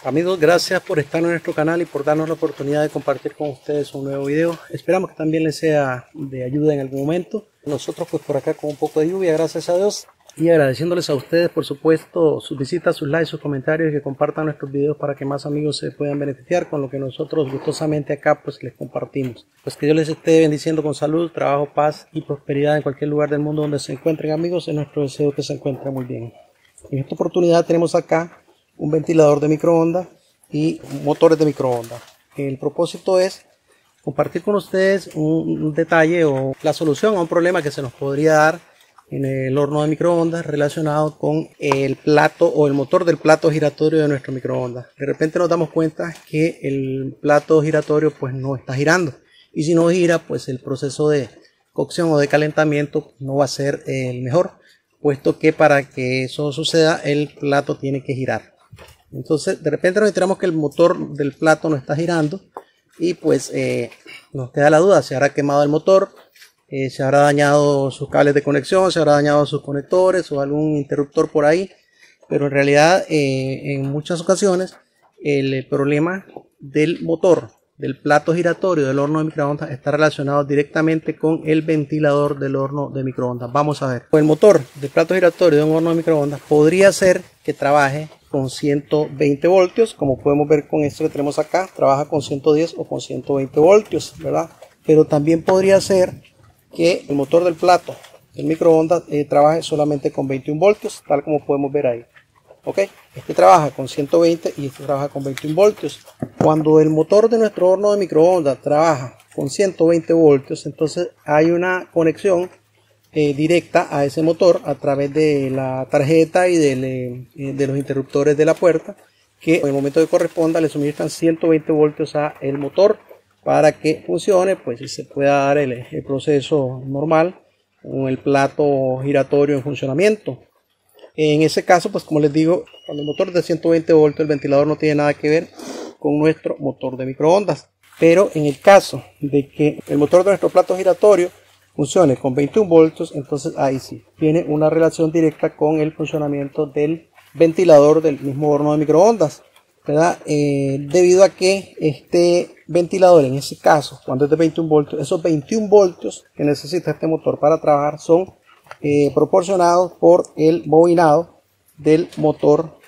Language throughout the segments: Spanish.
Amigos, gracias por estar en nuestro canal y por darnos la oportunidad de compartir con ustedes un nuevo video. Esperamos que también les sea de ayuda en algún momento. Nosotros pues por acá con un poco de lluvia, gracias a Dios. Y agradeciéndoles a ustedes por supuesto sus visitas, sus likes, sus comentarios y que compartan nuestros videos para que más amigos se puedan beneficiar con lo que nosotros gustosamente acá pues les compartimos. Pues que Dios les esté bendiciendo con salud, trabajo, paz y prosperidad en cualquier lugar del mundo donde se encuentren amigos. Es nuestro deseo que se encuentren muy bien. En esta oportunidad tenemos acá un ventilador de microondas y motores de microondas. El propósito es compartir con ustedes un detalle o la solución a un problema que se nos podría dar en el horno de microondas relacionado con el plato o el motor del plato giratorio de nuestro microondas. De repente nos damos cuenta que el plato giratorio pues no está girando, y si no gira pues el proceso de cocción o de calentamiento no va a ser el mejor, puesto que para que eso suceda el plato tiene que girar. Entonces de repente nos enteramos que el motor del plato no está girando y pues nos queda la duda: ¿se habrá quemado el motor? ¿Se habrá dañado sus cables de conexión? ¿Se habrá dañado sus conectores o algún interruptor por ahí? Pero en realidad en muchas ocasiones el problema del motor del plato giratorio del horno de microondas está relacionado directamente con el ventilador del horno de microondas. Vamos a ver. El motor del plato giratorio de un horno de microondas podría ser que trabaje con 120 voltios, como podemos ver con esto que tenemos acá, trabaja con 110 o con 120 voltios, ¿verdad? Pero también podría ser que el motor del plato del microondas trabaje solamente con 21 voltios, tal como podemos ver ahí. ¿Ok? Este trabaja con 120 y este trabaja con 21 voltios. Cuando el motor de nuestro horno de microondas trabaja con 120 voltios, entonces hay una conexión directa a ese motor a través de la tarjeta y de los interruptores de la puerta, que en el momento que corresponda le suministran 120 voltios a el motor para que funcione, pues y se pueda dar el proceso normal con el plato giratorio en funcionamiento. En ese caso, pues como les digo, cuando el motor es de 120 voltios, el ventilador no tiene nada que ver con nuestro motor de microondas. Pero en el caso de que el motor de nuestro plato giratorio funcione con 21 voltios, entonces ahí sí tiene una relación directa con el funcionamiento del ventilador del mismo horno de microondas, ¿verdad? Debido a que este ventilador, en ese caso, cuando es de 21 voltios, esos 21 voltios que necesita este motor para trabajar son proporcionados por el bobinado del motor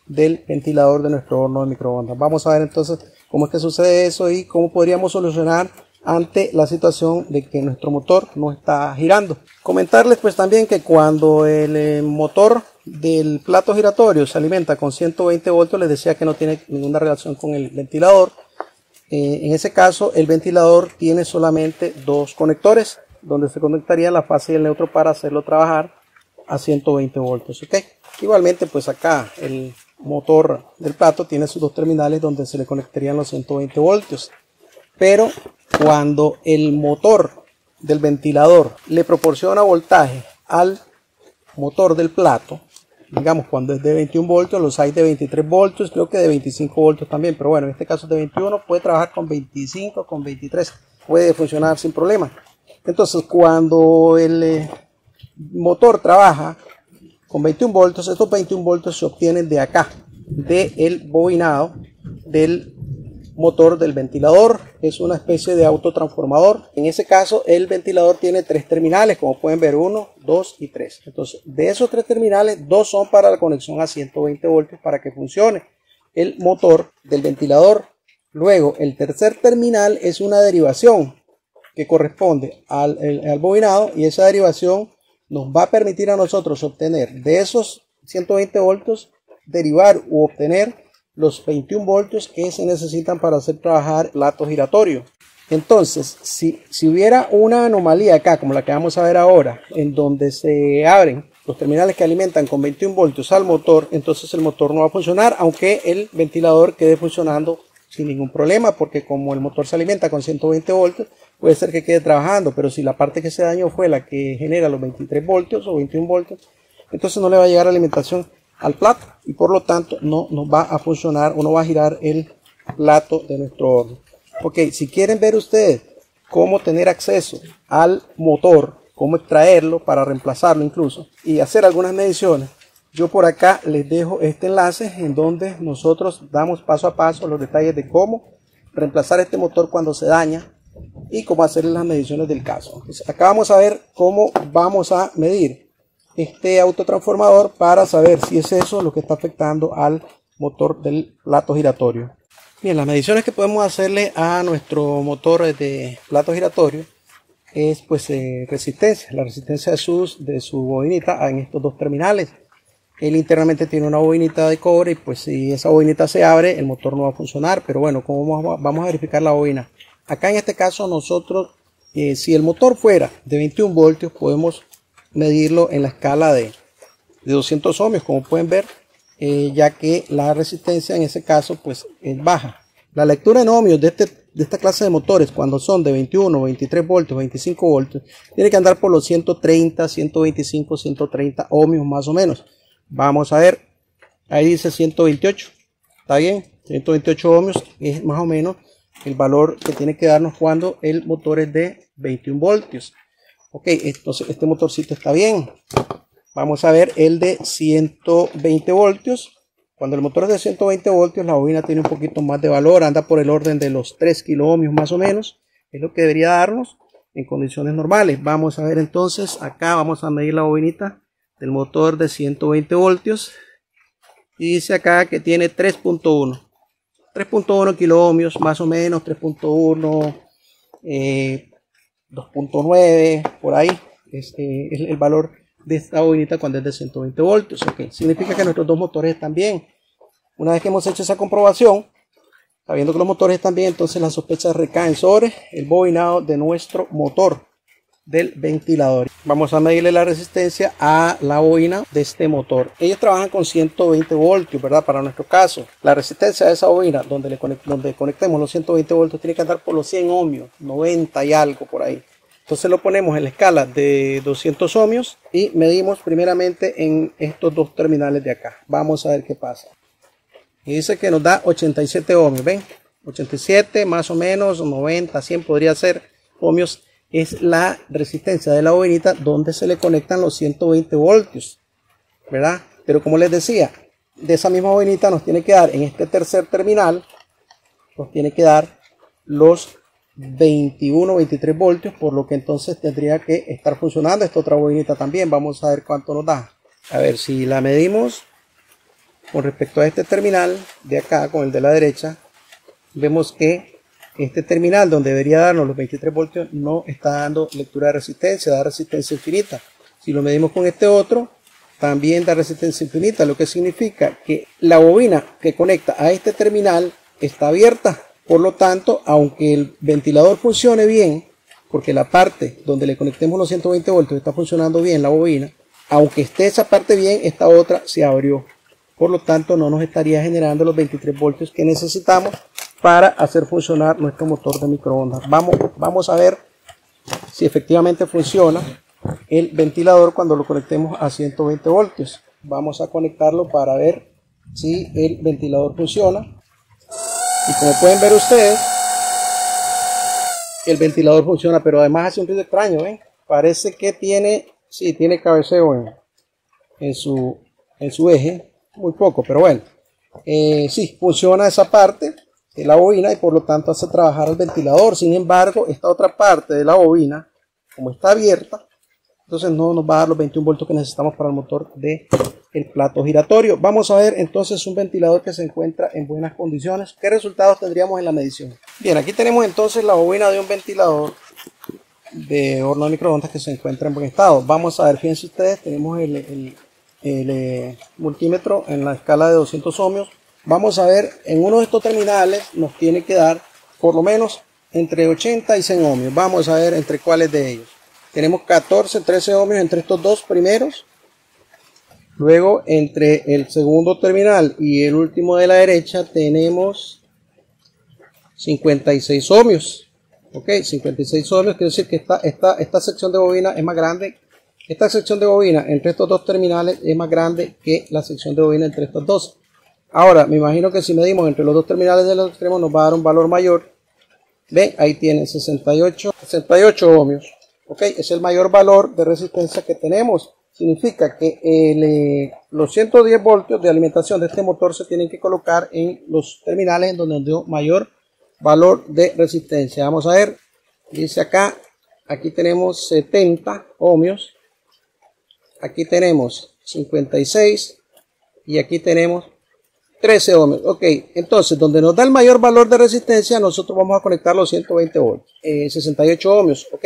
del ventilador de nuestro horno de microondas. Vamos a ver entonces cómo es que sucede eso y cómo podríamos solucionar ante la situación de que nuestro motor no está girando. Comentarles pues también que cuando el motor del plato giratorio se alimenta con 120 voltios, les decía que no tiene ninguna relación con el ventilador. En ese caso el ventilador tiene solamente dos conectores donde se conectaría la fase y el neutro para hacerlo trabajar a 120 voltios. ¿Okay? Igualmente pues acá el motor del plato tiene sus dos terminales donde se le conectarían los 120 voltios. Pero cuando el motor del ventilador le proporciona voltaje al motor del plato, digamos cuando es de 21 voltios, los hay de 23 voltios, creo que de 25 voltios también, pero bueno, en este caso es de 21, puede trabajar con 25, con 23, puede funcionar sin problema. Entonces cuando el motor trabaja con 21 voltios, estos 21 voltios se obtienen de acá, del bobinado del motor del ventilador. Es una especie de autotransformador. En ese caso el ventilador tiene tres terminales, como pueden ver, 1, 2 y 3. Entonces de esos tres terminales, dos son para la conexión a 120 voltios para que funcione el motor del ventilador. Luego el tercer terminal es una derivación que corresponde al bobinado, y esa derivación nos va a permitir a nosotros obtener de esos 120 voltios, derivar u obtener los 21 voltios que se necesitan para hacer trabajar el plato giratorio. Entonces, si hubiera una anomalía acá, como la que vamos a ver ahora, en donde se abren los terminales que alimentan con 21 voltios al motor, entonces el motor no va a funcionar, aunque el ventilador quede funcionando sin ningún problema, porque como el motor se alimenta con 120 voltios, puede ser que quede trabajando, pero si la parte que se dañó fue la que genera los 23 voltios o 21 voltios, entonces no le va a llegar alimentación al plato y por lo tanto no va a funcionar o no va a girar el plato de nuestro horno. Ok, si quieren ver ustedes cómo tener acceso al motor, cómo extraerlo para reemplazarlo incluso y hacer algunas mediciones, Yo por acá les dejo este enlace en donde nosotros damos paso a paso los detalles de cómo reemplazar este motor cuando se daña y cómo hacer las mediciones del caso. Entonces, acá vamos a ver cómo vamos a medir este autotransformador para saber si es eso lo que está afectando al motor del plato giratorio. Bien, las mediciones que podemos hacerle a nuestro motor de plato giratorio es pues resistencia, la resistencia de su bobinita en estos dos terminales. Él internamente tiene una bobinita de cobre y pues si esa bobinita se abre el motor no va a funcionar, pero bueno, ¿cómo vamos a verificar la bobina? Acá en este caso nosotros, si el motor fuera de 21 voltios, podemos medirlo en la escala de 200 ohmios, como pueden ver, ya que la resistencia en ese caso pues es baja. La lectura en ohmios de esta clase de motores, cuando son de 21, 23 voltios, 25 voltios, tiene que andar por los 130, 125, 130 ohmios más o menos. Vamos a ver, ahí dice 128, está bien, 128 ohmios es más o menos el valor que tiene que darnos cuando el motor es de 21 voltios. Ok, entonces este motorcito está bien. Vamos a ver el de 120 voltios. Cuando el motor es de 120 voltios, la bobina tiene un poquito más de valor, anda por el orden de los 3 kilo ohmios más o menos. Es lo que debería darnos en condiciones normales. Vamos a ver entonces, acá vamos a medir la bobinita del motor de 120 voltios. Y dice acá que tiene 3.1. 3.1 kilo ohmios más o menos, 3.1, 2.9, por ahí. Es el valor de esta bobinita cuando es de 120 voltios. Okay. Significa que nuestros dos motores están bien. Una vez que hemos hecho esa comprobación, sabiendo que los motores están bien, entonces las sospechas recaen sobre el bobinado de nuestro motor del ventilador. Vamos a medirle la resistencia a la bobina de este motor. Ellos trabajan con 120 voltios, ¿verdad? Para nuestro caso, la resistencia de esa bobina donde conectemos los 120 voltios tiene que andar por los 100 ohmios, 90 y algo por ahí. Entonces lo ponemos en la escala de 200 ohmios y medimos primeramente en estos dos terminales de acá. Vamos a ver qué pasa. Y dice que nos da 87 ohmios, ¿ven? 87 más o menos, 90, 100 podría ser ohmios. Es la resistencia de la bobinita donde se le conectan los 120 voltios, ¿verdad? Pero como les decía, de esa misma bobinita nos tiene que dar en este tercer terminal, nos tiene que dar los 21, 23 voltios, por lo que entonces tendría que estar funcionando esta otra bobinita también. Vamos a ver cuánto nos da. A ver si la medimos con respecto a este terminal de acá con el de la derecha, vemos que este terminal donde debería darnos los 23 voltios no está dando lectura de resistencia, da resistencia infinita. Si lo medimos con este otro, también da resistencia infinita, lo que significa que la bobina que conecta a este terminal está abierta. Por lo tanto, aunque el ventilador funcione bien, porque la parte donde le conectemos los 120 voltios está funcionando bien la bobina, aunque esté esa parte bien, esta otra se abrió. Por lo tanto, no nos estaría generando los 23 voltios que necesitamos para hacer funcionar nuestro motor de microondas. Vamos a ver si efectivamente funciona el ventilador cuando lo conectemos a 120 voltios. Vamos a conectarlo para ver si el ventilador funciona. Y como pueden ver ustedes, el ventilador funciona, pero además hace un ruido extraño, ¿ven? Parece que tiene cabeceo en su eje, muy poco, pero bueno. Sí, funciona esa parte de la bobina y por lo tanto hace trabajar al ventilador. Sin embargo, esta otra parte de la bobina, como está abierta, entonces no nos va a dar los 21 voltios que necesitamos para el motor del plato giratorio. Vamos a ver entonces un ventilador que se encuentra en buenas condiciones. ¿Qué resultados tendríamos en la medición? Bien, aquí tenemos entonces la bobina de un ventilador de horno de microondas que se encuentra en buen estado. Vamos a ver, fíjense ustedes, tenemos el multímetro en la escala de 200 ohmios. Vamos a ver, en uno de estos terminales nos tiene que dar por lo menos entre 80 y 100 ohmios. Vamos a ver entre cuáles de ellos. Tenemos 14, 13 ohmios entre estos dos primeros. Luego entre el segundo terminal y el último de la derecha tenemos 56 ohmios. Ok, 56 ohmios, quiere decir que esta sección de bobina es más grande. Esta sección de bobina entre estos dos terminales es más grande que la sección de bobina entre estos dos. Ahora, me imagino que si medimos entre los dos terminales de los extremos nos va a dar un valor mayor. Ven, ahí tienen 68 ohmios. Ok, es el mayor valor de resistencia que tenemos. significa que los 110 voltios de alimentación de este motor se tienen que colocar en los terminales en donde nos dio mayor valor de resistencia. Vamos a ver, dice acá, aquí tenemos 70 ohmios, aquí tenemos 56 y aquí tenemos 13 ohmios. Ok, entonces donde nos da el mayor valor de resistencia, nosotros vamos a conectar los 120 voltios, 68 ohmios. Ok,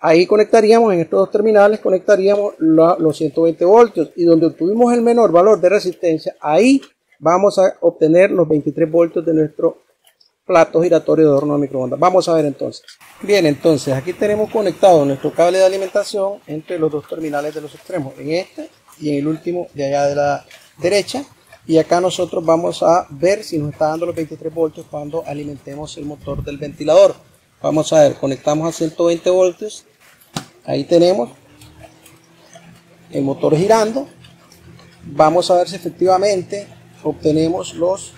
ahí conectaríamos, en estos dos terminales conectaríamos los 120 voltios, y donde obtuvimos el menor valor de resistencia, ahí vamos a obtener los 23 voltios de nuestro plato giratorio de horno de microondas. Vamos a ver entonces. Bien, entonces aquí tenemos conectado nuestro cable de alimentación entre los dos terminales de los extremos, en este y en el último de allá de la derecha. Y acá nosotros vamos a ver si nos está dando los 23 voltios cuando alimentemos el motor del ventilador. Vamos a ver, conectamos a 120 voltios. Ahí tenemos el motor girando. Vamos a ver si efectivamente obtenemos los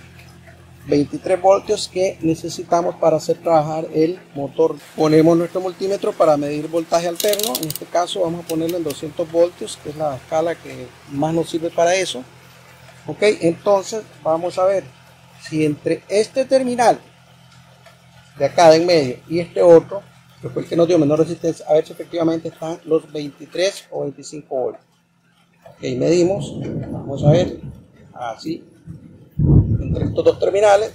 23 voltios que necesitamos para hacer trabajar el motor. Ponemos nuestro multímetro para medir voltaje alterno. En este caso vamos a ponerlo en 200 voltios, que es la escala que más nos sirve para eso. Ok, entonces vamos a ver si entre este terminal de acá de en medio y este otro, que fue el que nos dio menor resistencia, a ver si efectivamente están los 23 o 25 voltios. Ok, medimos, vamos a ver, así, entre estos dos terminales,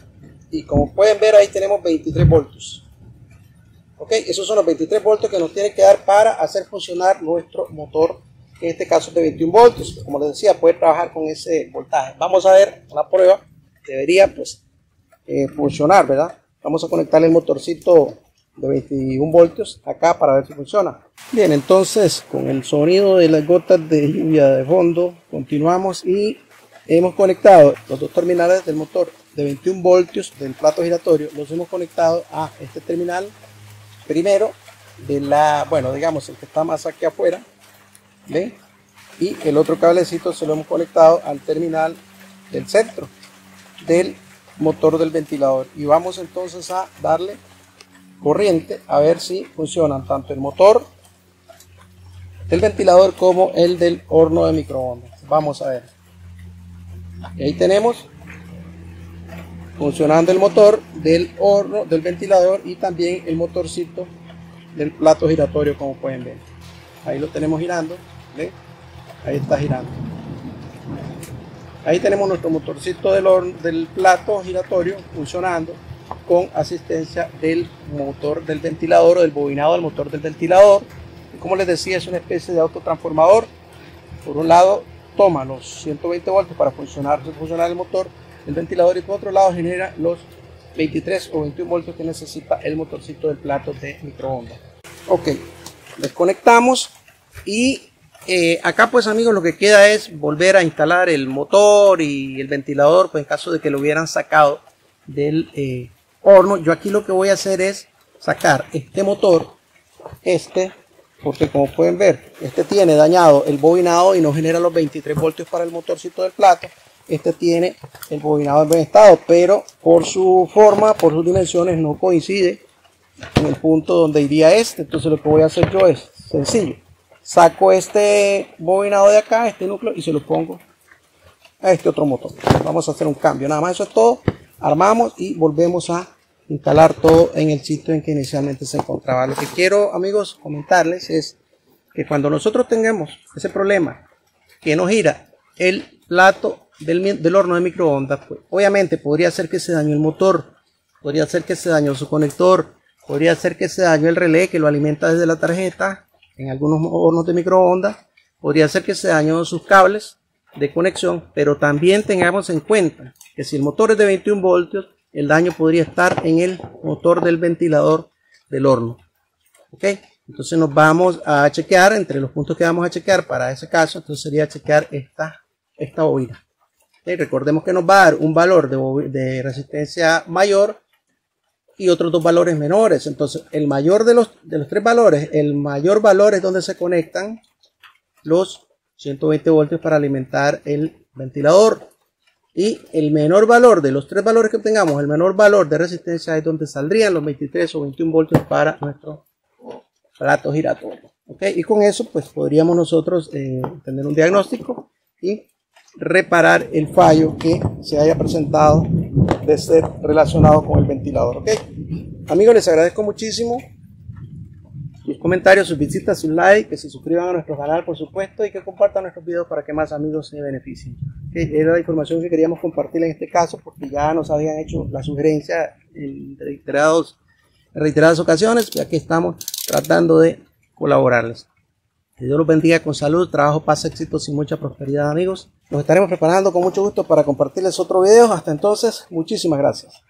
y como pueden ver ahí tenemos 23 voltios. Ok, esos son los 23 voltios que nos tiene que dar para hacer funcionar nuestro motor, que en este caso es de 21 voltios. Como les decía, puede trabajar con ese voltaje. Vamos a ver la prueba, debería pues funcionar, ¿verdad? Vamos a conectarle el motorcito de 21 voltios acá para ver si funciona. Bien, entonces con el sonido de las gotas de lluvia de fondo, continuamos y hemos conectado los dos terminales del motor de 21 voltios del plato giratorio. Los hemos conectado a este terminal primero de la, bueno, digamos el que está más aquí afuera, ¿ven? Y el otro cablecito se lo hemos conectado al terminal del centro del motor del ventilador, y vamos entonces a darle corriente a ver si funcionan tanto el motor del ventilador como el del horno de microondas. Vamos a ver, y ahí tenemos funcionando el motor del horno del ventilador y también el motorcito del plato giratorio, como pueden ver. Ahí lo tenemos girando, ¿ven? Ahí está girando. Ahí tenemos nuestro motorcito del plato giratorio funcionando con asistencia del motor del ventilador o del bobinado del motor del ventilador. Y como les decía, es una especie de autotransformador. Por un lado toma los 120 voltios para funcionar el motor del ventilador, y por otro lado genera los 23 o 21 voltios que necesita el motorcito del plato de microondas. Ok, desconectamos y acá pues amigos lo que queda es volver a instalar el motor y el ventilador, pues en caso de que lo hubieran sacado del horno. Yo aquí lo que voy a hacer es sacar este motor, porque como pueden ver, este tiene dañado el bobinado y no genera los 23 voltios para el motorcito del plato. Este tiene el bobinado en buen estado, pero por su forma, por sus dimensiones, no coincide en el punto donde iría este. Entonces lo que voy a hacer yo es sencillo: saco este bobinado de acá, este núcleo, y se lo pongo a este otro motor. Vamos a hacer un cambio, nada más, eso es todo. Armamos y volvemos a instalar todo en el sitio en que inicialmente se encontraba. Lo que quiero, amigos, comentarles es que cuando nosotros tengamos ese problema que no gira el plato del horno de microondas, pues obviamente podría ser que se dañó el motor, podría ser que se dañó su conector, podría ser que se dañó el relé que lo alimenta desde la tarjeta en algunos hornos de microondas, podría ser que se dañó sus cables de conexión, pero también tengamos en cuenta que si el motor es de 21 voltios, el daño podría estar en el motor del ventilador del horno. Ok, entonces nos vamos a chequear, entre los puntos que vamos a chequear para ese caso, entonces sería chequear esta bobina. Recordemos que nos va a dar un valor de resistencia mayor y otros dos valores menores. Entonces el mayor de los tres valores, el mayor valor es donde se conectan los 120 voltios para alimentar el ventilador, y el menor valor de los tres valores que obtengamos, el menor valor de resistencia, es donde saldrían los 23 o 21 voltios para nuestro plato giratorio. ¿Ok? Y con eso pues podríamos nosotros tener un diagnóstico y reparar el fallo que se haya presentado de ser relacionado con el ventilador. ¿Ok? Amigos, les agradezco muchísimo sus comentarios, sus visitas, sus likes, que se suscriban a nuestro canal por supuesto y que compartan nuestros videos para que más amigos se beneficien. Era la información que queríamos compartir en este caso porque ya nos habían hecho la sugerencia en reiteradas ocasiones y aquí estamos tratando de colaborarles. Que Dios los bendiga con salud, trabajo, paz, éxitos y mucha prosperidad, amigos. Nos estaremos preparando con mucho gusto para compartirles otro video. Hasta entonces, muchísimas gracias.